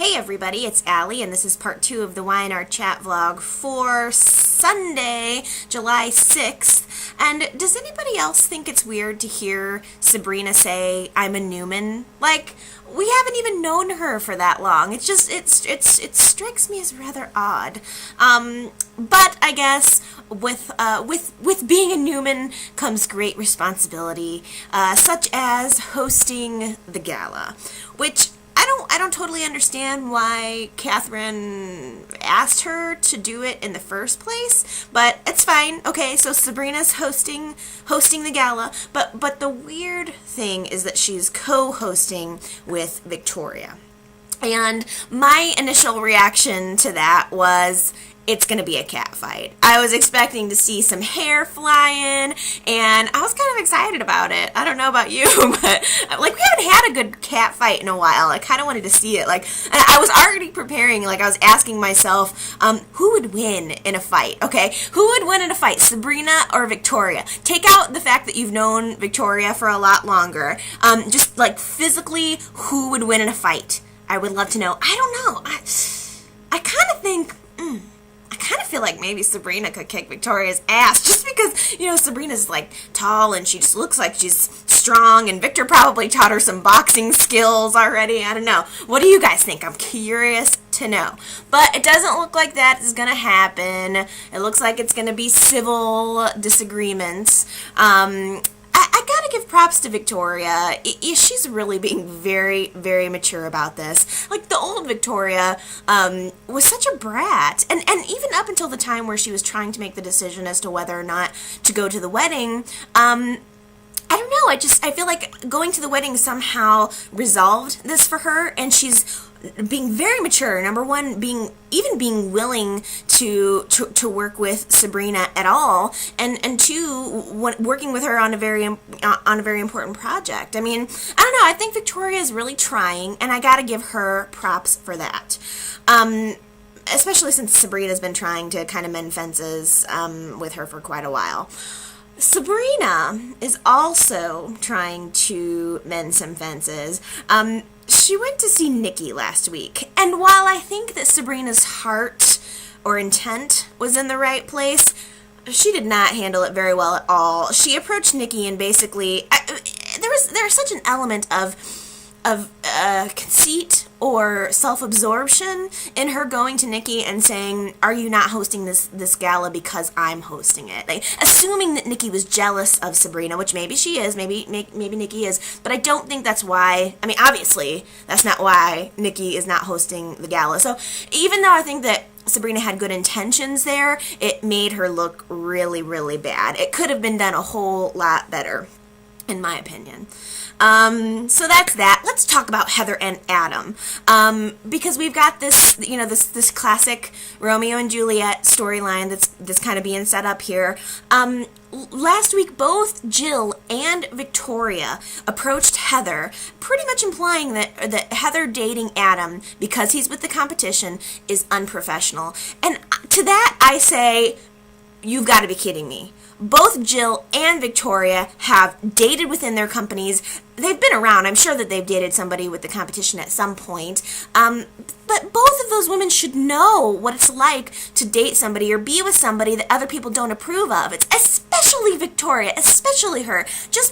Hey everybody, it's Allie, and this is part 2 of the Y&R chat vlog for Sunday, July 6th. And does anybody else think it's weird to hear Sabrina say, "I'm a Newman"? Like, we haven't even known her for that long. It strikes me as rather odd. But I guess with being a Newman comes great responsibility, such as hosting the gala, which I don't totally understand why Catherine asked her to do it in the first place, but it's fine. Okay, so Sabrina's hosting the gala, but the weird thing is that she's co-hosting with Victoria. And my initial reaction to that was, it's going to be a cat fight. I was expecting to see some hair flying, and I was kind of excited about it. I don't know about you, but like, we haven't had a good cat fight in a while. I kind of wanted to see it. Like, I was already preparing. Like, I was asking myself, who would win in a fight? Okay, who would win in a fight, Sabrina or Victoria? Take out the fact that you've known Victoria for a lot longer. Just like physically, who would win in a fight? I would love to know. I don't know. I kind of think. I kind of feel like maybe Sabrina could kick Victoria's ass just because, you know, Sabrina's like tall and she just looks like she's strong, and Victor probably taught her some boxing skills already. I don't know. What do you guys think? I'm curious to know. But it doesn't look like that is going to happen. It looks like it's going to be civil disagreements. I gotta give props to Victoria. She's really being very, very mature about this. Like, the old Victoria was such a brat. And even up until the time where she was trying to make the decision as to whether or not to go to the wedding, I don't know, I feel like going to the wedding somehow resolved this for her, and she's being very mature. Number one, being willing to work with Sabrina at all, and two, working with her on a very important project. I mean, I don't know, I think Victoria is really trying, and I gotta give her props for that. Especially since Sabrina's been trying to kind of mend fences with her for quite a while. Sabrina is also trying to mend some fences. She went to see Nikki last week, and while I think that Sabrina's heart or intent was in the right place, she did not handle it very well at all. She approached Nikki and basically, there was such an element of conceit or self-absorption in her going to Nikki and saying, "Are you not hosting this gala because I'm hosting it?" Like, assuming that Nikki was jealous of Sabrina, which maybe she is, maybe Nikki is, but I don't think that's why. I mean, obviously, that's not why Nikki is not hosting the gala. So even though I think that Sabrina had good intentions there, it made her look really, really bad. It could have been done a whole lot better, in my opinion. So that's that. Let's talk about Heather and Adam, because we've got this, you know, this classic Romeo and Juliet storyline that's kind of being set up here. Last week, both Jill and Victoria approached Heather, pretty much implying that Heather dating Adam because he's with the competition is unprofessional. And to that, I say, you've got to be kidding me. Both Jill and Victoria have dated within their companies. They've been around. I'm sure that they've dated somebody with the competition at some point. But both of those women should know what it's like to date somebody or be with somebody that other people don't approve of. It's especially Victoria, especially her.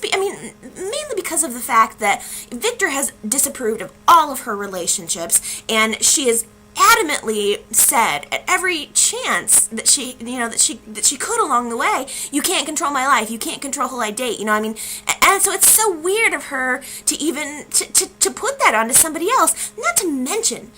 Mainly because of the fact that Victor has disapproved of all of her relationships, and she is adamantly said at every chance that she could along the way, "You can't control my life. You can't control who I date." You know, I mean, and so it's so weird of her to even to put that onto somebody else. Not to mention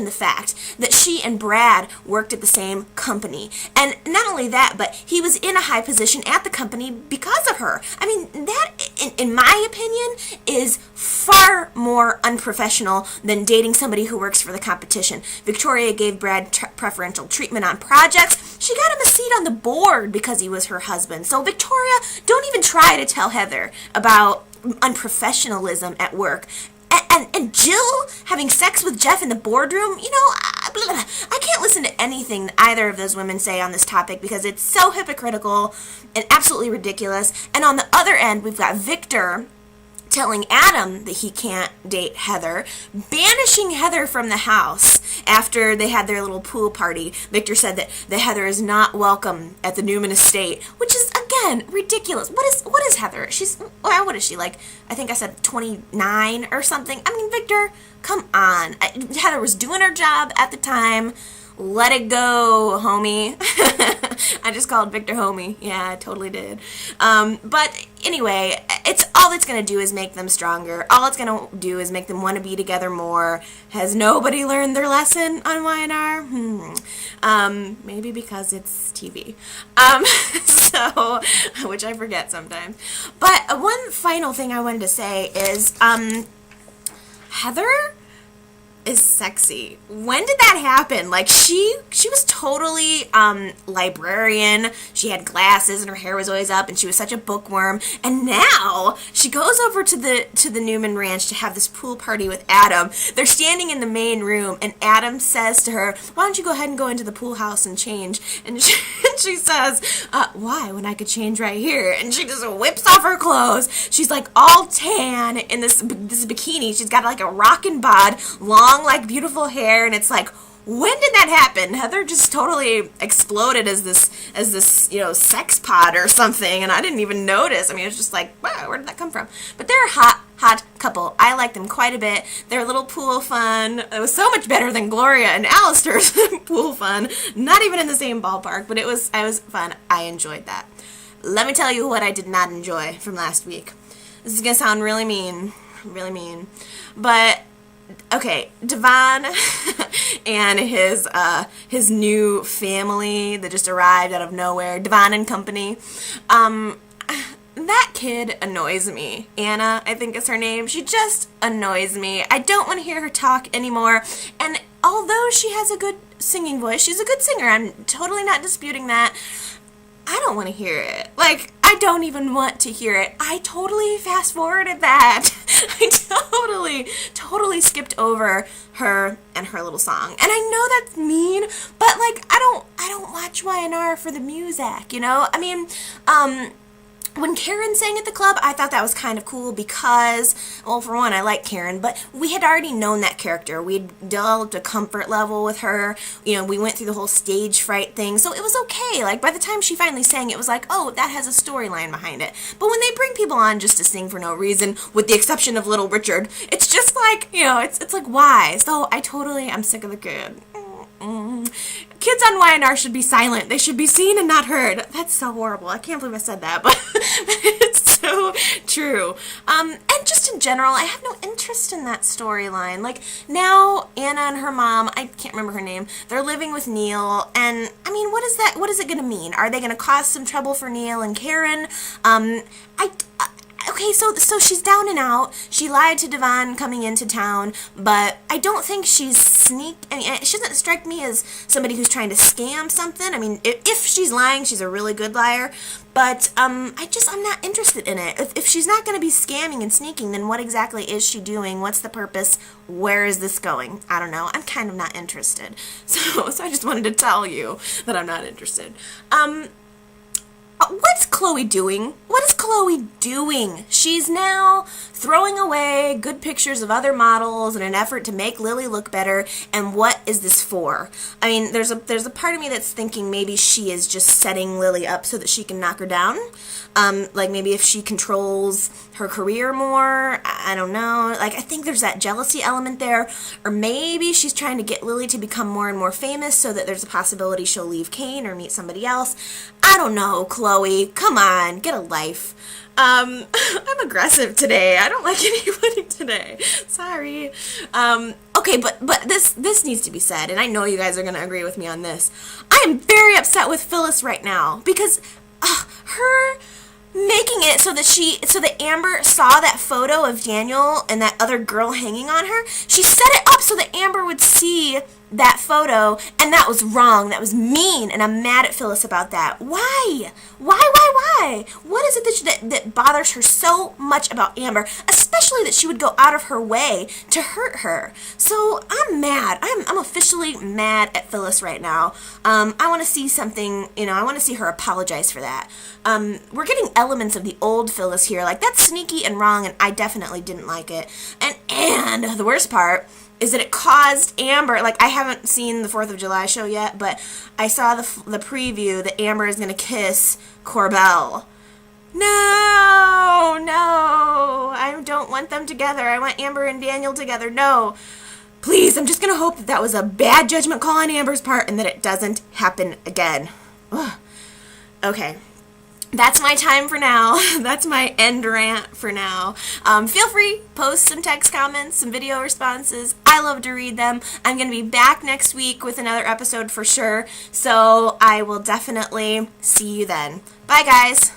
the fact that she and Brad worked at the same company, and not only that, but he was in a high position at the company because of her. I mean, that, in my opinion, is far more unprofessional than dating somebody who works for the competition. Victoria gave Brad preferential treatment on projects. She got him a seat on the board because he was her husband. So Victoria, don't even try to tell Heather about unprofessionalism at work. And Jill having sex with Jeff in the boardroom, you know, I can't listen to anything that either of those women say on this topic because it's so hypocritical and absolutely ridiculous. And on the other end, we've got Victor telling Adam that he can't date Heather, banishing Heather from the house after they had their little pool party. Victor said that Heather is not welcome at the Newman estate, which is, again, ridiculous. What is Heather? Well, what is she, like, I think I said 29 or something? I mean, Victor, come on. Heather was doing her job at the time. Let it go, homie. I just called Victor homie. Yeah, I totally did. But anyway, it's all that's going to do is make them stronger. All it's going to do is make them want to be together more. Has nobody learned their lesson on Y&R? Maybe because it's TV. So, which I forget sometimes. But one final thing I wanted to say is, Heather is sexy. When did that happen? Like, she was totally librarian. She had glasses and her hair was always up and she was such a bookworm. And now she goes over to the Newman ranch to have this pool party with Adam. They're standing in the main room and Adam says to her, "Why don't you go ahead and go into the pool house and change?" And she says, "Why, when I could change right here?" And she just whips off her clothes. She's like all tan in this bikini. She's got like a rockin' bod, long, like, beautiful hair, and it's like, when did that happen? Heather just totally exploded as this, sex pod or something, and I didn't even notice. I mean, it was just like, wow, where did that come from? But they're a hot couple. I like them quite a bit. Their little pool fun, it was so much better than Gloria and Alistair's pool fun. Not even in the same ballpark, but it was fun. I enjoyed that. Let me tell you what I did not enjoy from last week. This is gonna sound really mean, but okay, Devon and his new family that just arrived out of nowhere, Devon and Company. That kid annoys me. Anna, I think is her name. She just annoys me. I don't want to hear her talk anymore. And although she has a good singing voice, she's a good singer. I'm totally not disputing that. I don't want to hear it. Like, I don't even want to hear it. I totally fast-forwarded that. I totally skipped over her and her little song. And I know that's mean, but, like, I don't watch Y&R for the music, you know? I mean, when Karen sang at the club, I thought that was kind of cool because, well, for one, I like Karen, but we had already known that character. We had developed a comfort level with her. You know, we went through the whole stage fright thing, so it was okay. Like, by the time she finally sang, it was like, oh, that has a storyline behind it. But when they bring people on just to sing for no reason, with the exception of Little Richard, it's just like, you know, it's like, why? So I'm sick of the kid. Kids on Y&R should be silent. They should be seen and not heard. That's so horrible. I can't believe I said that, but it's so true. And just in general, I have no interest in that storyline. Like, now Anna and her mom, I can't remember her name, they're living with Neil, and, I mean, what is it gonna mean? Are they gonna cause some trouble for Neil and Karen? Okay, so she's down and out. She lied to Devon coming into town, but I don't think she's I mean, she doesn't strike me as somebody who's trying to scam something. I mean, if she's lying, she's a really good liar, but I'm not interested in it. If she's not going to be scamming and sneaking, then what exactly is she doing? What's the purpose? Where is this going? I don't know. I'm kind of not interested. So I just wanted to tell you that I'm not interested. What's Chloe doing? What is Chloe doing? She's now throwing away good pictures of other models in an effort to make Lily look better, and what is this for? I mean, there's a part of me that's thinking maybe she is just setting Lily up so that she can knock her down. Like maybe if she controls her career more, I don't know. Like, I think there's that jealousy element there, or maybe she's trying to get Lily to become more and more famous so that there's a possibility she'll leave Kane or meet somebody else. I don't know, Chloe. Come on, get a life. I'm aggressive today. I don't like anybody today. Sorry. Okay, but this needs to be said, and I know you guys are going to agree with me on this. I am very upset with Phyllis right now because her making it so that Amber saw that photo of Daniel and that other girl hanging on her. She set it up so that Amber would see that photo, and that was wrong. That was mean, and I'm mad at Phyllis about that. Why? Why? What is it that bothers her so much about Amber, especially that she would go out of her way to hurt her? So I'm mad. I'm officially mad at Phyllis right now. I want to see something, I want to see her apologize for that. We're getting elements of the old Phyllis here. Like, that's sneaky and wrong, and I definitely didn't like it. And the worst part is that it caused Amber, like, I haven't seen the 4th of July show yet, but I saw the preview that Amber is going to kiss Corbell. No, I don't want them together. I want Amber and Daniel together. No, please, I'm just going to hope that was a bad judgment call on Amber's part and that it doesn't happen again. Ugh. Okay. That's my time for now. That's my end rant for now. Feel free, post some text comments, some video responses. I love to read them. I'm going to be back next week with another episode for sure, so I will definitely see you then. Bye, guys.